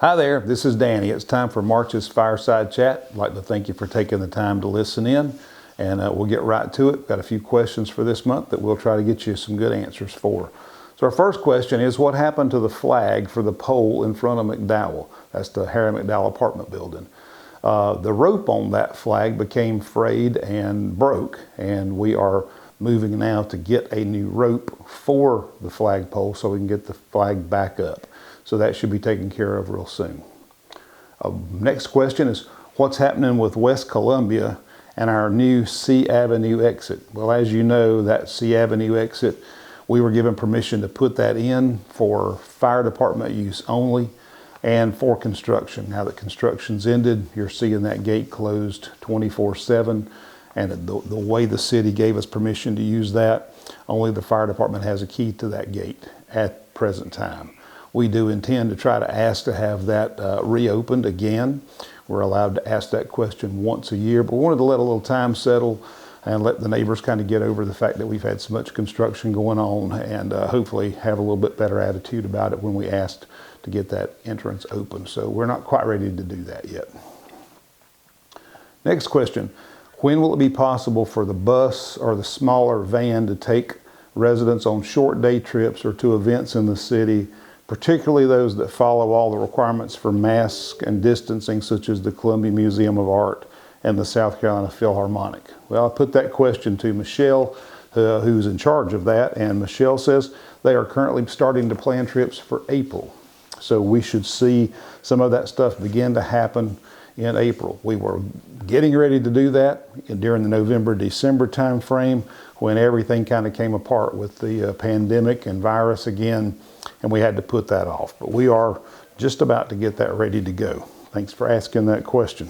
Hi there, this is Danny. It's time for March's Fireside Chat. I'd like to thank you for taking the time to listen in, and we'll get right to it. We've got a few questions for this month that we'll try to get you some good answers for. So our first question is, what happened to the flag for the pole in front of McDowell? That's the Harry McDowell apartment building. The rope on that flag became frayed and broke, and we are moving now to get a new rope for the flagpole so we can get the flag back up. So that should be taken care of real soon. Next question is, what's happening with West Columbia and our new C Avenue exit? Well, as you know, that C Avenue exit, we were given permission to put that in for fire department use only and for construction. Now that construction's ended, you're seeing that gate closed 24/7. And the way the city gave us permission to use that, only the fire department has a key to that gate at present time. We do intend to try to ask to have that reopened again. We're allowed to ask that question once a year, but we wanted to let a little time settle and let the neighbors kind of get over the fact that we've had so much construction going on, and hopefully have a little bit better attitude about it when we asked to get that entrance open. So we're not quite ready to do that yet. Next question. When will it be possible for the bus or the smaller van to take residents on short day trips or to events in the city, particularly those that follow all the requirements for masks and distancing, such as the Columbia Museum of Art and the South Carolina Philharmonic? Well, I put that question to Michelle, who's in charge of that, and Michelle says they are currently starting to plan trips for April. So we should see some of that stuff begin to happen in April. We were getting ready to do that during the November-December time frame when everything kind of came apart with the pandemic and virus again, and we had to put that off. But we are just about to get that ready to go. Thanks for asking that question.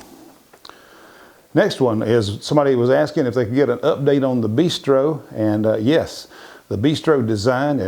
Next one is, somebody was asking if they could get an update on the Bistro, and yes, the Bistro design,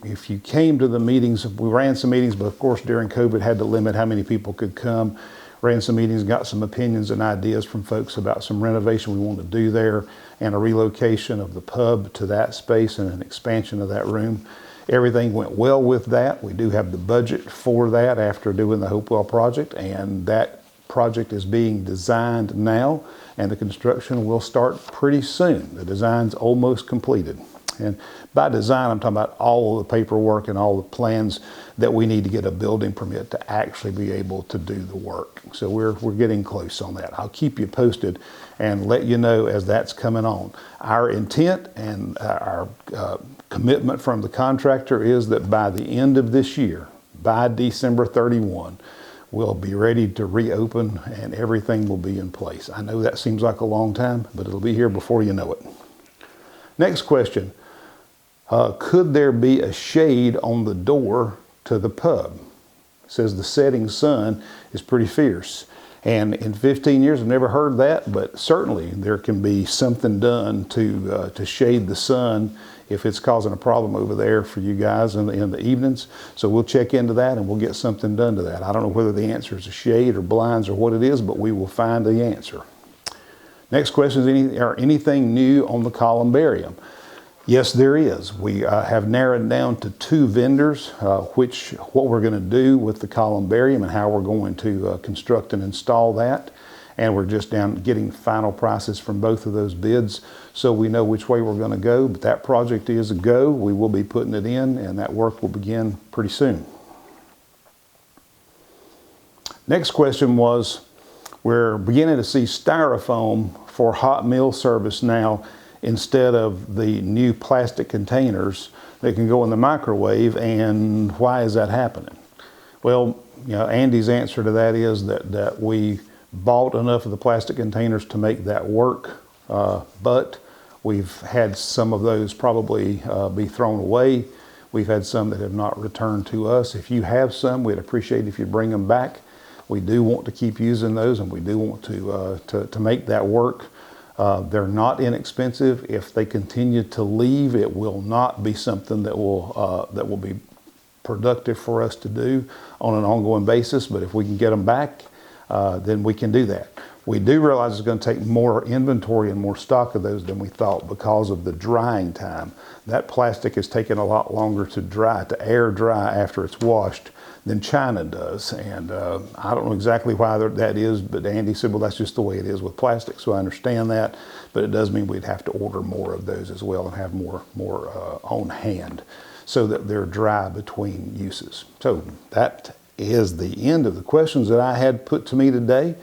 if you came to the meetings, we ran some meetings, but of course during COVID had to limit how many people could come. Ran some meetings, got some opinions and ideas from folks about some renovation we want to do there and a relocation of the pub to that space and an expansion of that room. Everything went well with that. We do have the budget for that after doing the Hopewell project, and that project is being designed now, and the construction will start pretty soon. The design's almost completed. And by design, I'm talking about all of the paperwork and all the plans that we need to get a building permit to actually be able to do the work. So we're getting close on that. I'll keep you posted and let you know as that's coming on. Our intent and our commitment from the contractor is that by the end of this year, by December 31, we'll be ready to reopen and everything will be in place. I know that seems like a long time, but it'll be here before you know it. Next question. Could there be a shade on the door to the pub? It says the setting sun is pretty fierce. And in 15 years, I've never heard that, but certainly there can be something done to shade the sun if it's causing a problem over there for you guys in the evenings. So we'll check into that and we'll get something done to that. I don't know whether the answer is a shade or blinds or what it is, but we will find the answer. Next question is, anything new on the columbarium? Yes, there is. We have narrowed down to 2 vendors, what we're going to do with the columbarium and how we're going to construct and install that. And we're just down getting final prices from both of those bids so we know which way we're going to go. But that project is a go. We will be putting it in, and that work will begin pretty soon. Next question was, we're beginning to see styrofoam for hot meal service now instead of the new plastic containers that can go in the microwave, and why is that happening? Well, Andy's answer to that is that we bought enough of the plastic containers to make that work, but we've had some of those probably be thrown away. We've had some that have not returned to us. If you have some, we'd appreciate if you bring them back. We do want to keep using those, and we do want to make that work. They're not inexpensive. If they continue to leave, it will not be something that will be productive for us to do on an ongoing basis. But if we can get them back, then we can do that. We do realize it's going to take more inventory and more stock of those than we thought because of the drying time. That plastic is taking a lot longer to dry, to air dry after it's washed than China does. And I don't know exactly why that is, but Andy said, well, that's just the way it is with plastic. So I understand that, but it does mean we'd have to order more of those as well and have more on hand so that they're dry between uses. So that is the end of the questions that I had put to me today.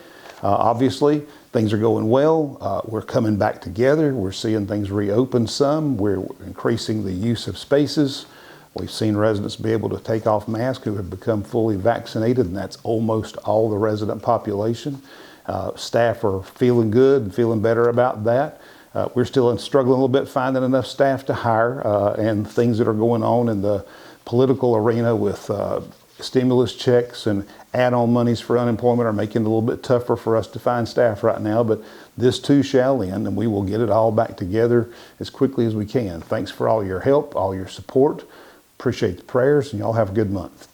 Obviously, things are going well. We're coming back together. We're seeing things reopen some. We're increasing the use of spaces. We've seen residents be able to take off masks who have become fully vaccinated, and that's almost all the resident population. Staff are feeling good and feeling better about that. We're still struggling a little bit finding enough staff to hire, and things that are going on in the political arena with stimulus checks and add-on monies for unemployment are making it a little bit tougher for us to find staff right now, but this too shall end, and we will get it all back together as quickly as we can. Thanks for all your help, all your support. Appreciate the prayers, and y'all have a good month.